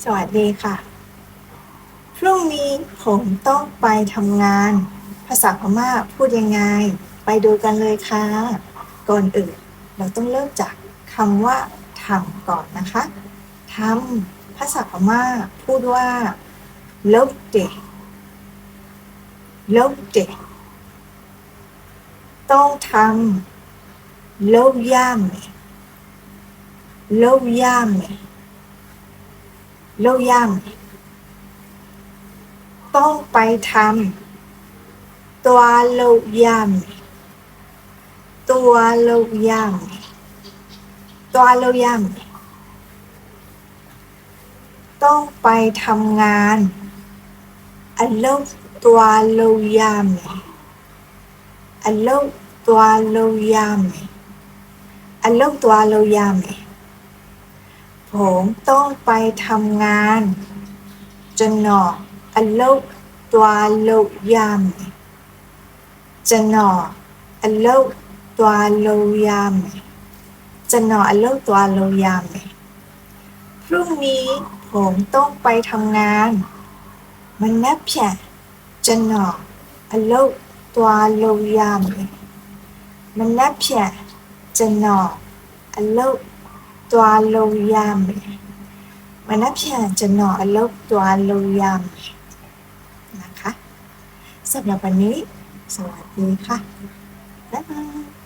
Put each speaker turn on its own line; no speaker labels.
สวัสดีค่ะพรุ่งนี้ผมต้องไปทำงานภาษาพม่าพูดยังไงไปดูกันเลยค่ะก่อนอื่นเราต้องเริ่มจากคำว่าทำก่อนนะคะทำภาษาพม่าพูดว่าลบเดลบเดต้องทำลบย่ามลบย่ามลบย่ามต้องไปทำตัวโลยามตัวโลยามตัวโลยามต้องไปทำงานอันโลตัวโลยามอันโลตัวโลยามอันโลตัวโลยามผมต้องไปทำงานจนหนออันโลตัวโลยามจะหนออันโลตัวโลยามจะหนออันโลตัวโลยามพรุ่งนี้ผมต้องไปทำงานมันนับแผ่จะหนออันโลตัวโลยามมันนับแผ่จะหนออันโลตัวโลยามมันนับแผ่จะหนออันโลตัวโลยามนะคะสำหรับวันนี้สวัสดีค่ะบ๊ายบาย